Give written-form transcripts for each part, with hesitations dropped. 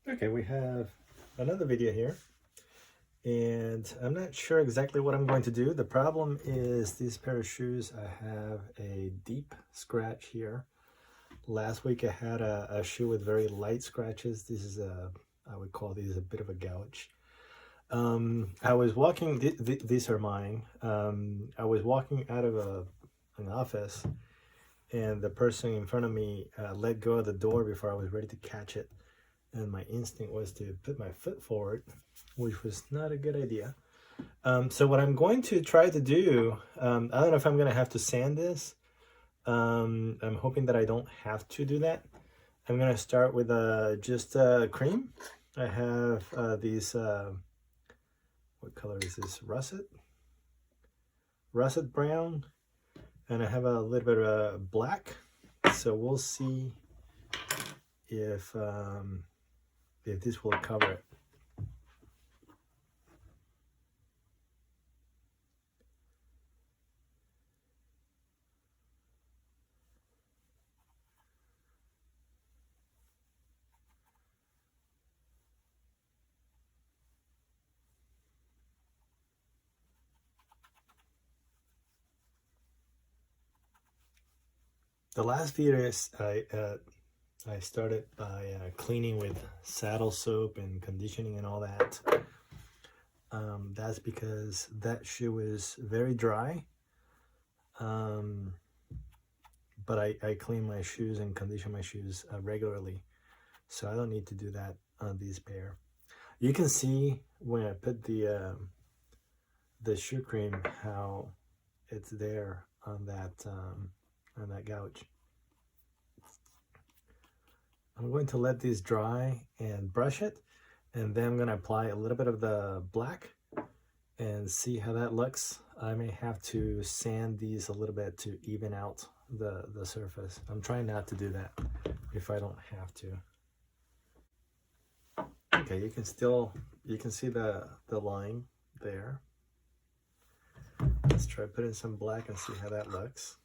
Okay, we have another video here, and I'm not sure exactly what I'm going to do. The problem is these pair of shoes, I have a deep scratch here. Last week I had a shoe with very light scratches. This is I would call these a bit of a gouge. I was walking, these are mine. I was walking out of an office, and the person in front of me let go of the door before I was ready to catch it. And my instinct was to put my foot forward, which was not a good idea. So what I'm going to try to do, I don't know if I'm going to have to sand this. I'm hoping that I don't have to do that. I'm going to start with just cream. I have these, what color is this? Russet brown. And I have a little bit of black. So we'll see if this will cover it. The last video I started by cleaning with saddle soap and conditioning and all that. That's because that shoe is very dry. But I clean my shoes and condition my shoes regularly, so I don't need to do that on these pair. You can see when I put the shoe cream how it's there on that gouge. I'm going to let these dry and brush it, and then I'm going to apply a little bit of the black and see how that looks. I may have to sand these a little bit to even out the surface. I'm trying not to do that if I don't have to. Okay, you can see the line there. Let's try putting some black and see how that looks.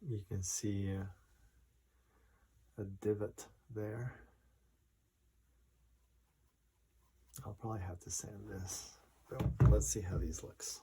You can see a divot there. I'll probably have to sand this. But let's see how these looks.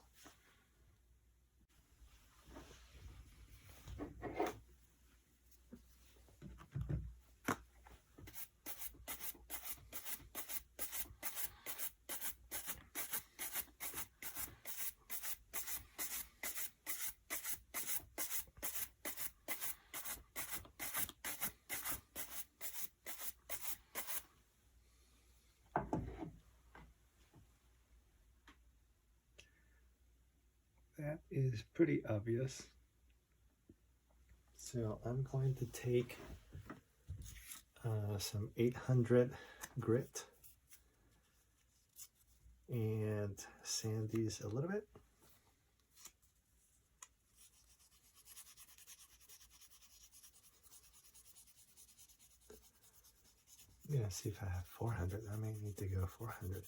That is pretty obvious. So I'm going to take some 800 grit and sand these a little bit. I'm gonna see if I have 400. I may need to go 400.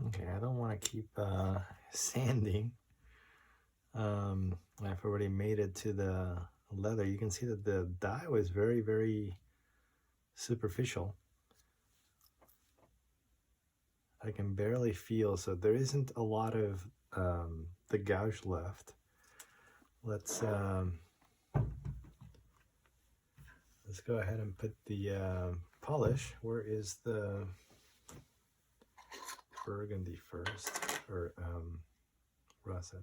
Okay, I don't want to keep sanding. I've already made it to the leather. You can see that the dye was very, very superficial. I can barely feel, so there isn't a lot of the gouge left. Let's go ahead and put the polish. Where is the burgundy first, or russet?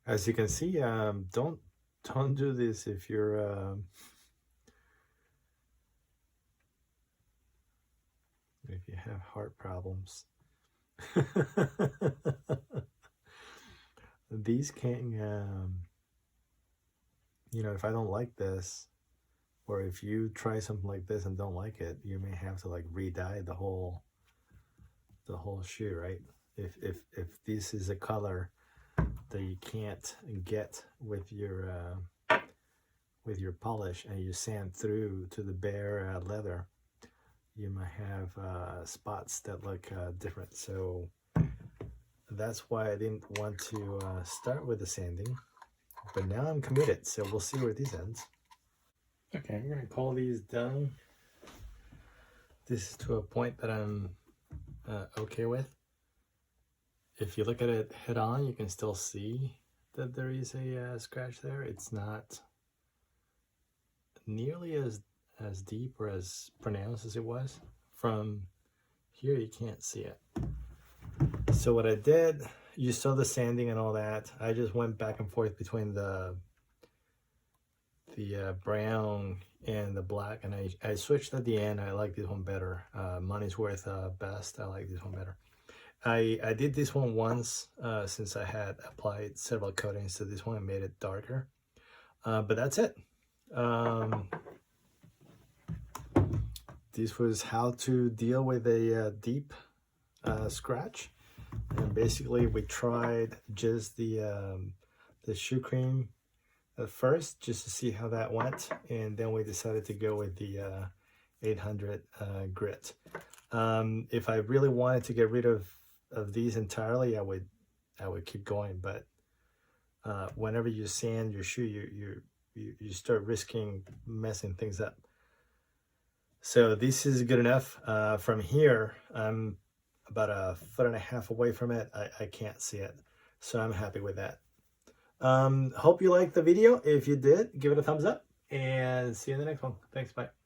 As you can see, don't do this if you're if you have heart problems. these can, you know, if I don't like this, or if you try something like this and don't like it, you may have to like re-dye the whole shoe, right? If this is a color that you can't get with your polish, and you sand through to the bare leather, you might have spots that look different. So that's why I didn't want to start with the sanding, but now I'm committed, so we'll see where this ends. Okay, I'm gonna call these done. This is to a point that I'm okay with. If you look at it head on, you can still see that there is a scratch there. It's not nearly as deep or as pronounced as it was. From here, you can't see it. So what I did, you saw the sanding and all that. I just went back and forth between the brown and the black, and I switched at the end. I like this one better. Money's worth best. I like this one better. I did this one once since I had applied several coatings to this one and made it darker. But that's it. This was how to deal with a deep scratch. And basically we tried just the shoe cream at first, just to see how that went, and then we decided to go with the 800 grit. If I really wanted to get rid of these entirely, I would keep going, but whenever you sand your shoe, you start risking messing things up. So this is good enough. From here, I'm about 1.5 feet away from it. I can't see it, so I'm happy with that. Hope you liked the video. If you did, give it a thumbs up, and see you in the next one. Thanks, bye.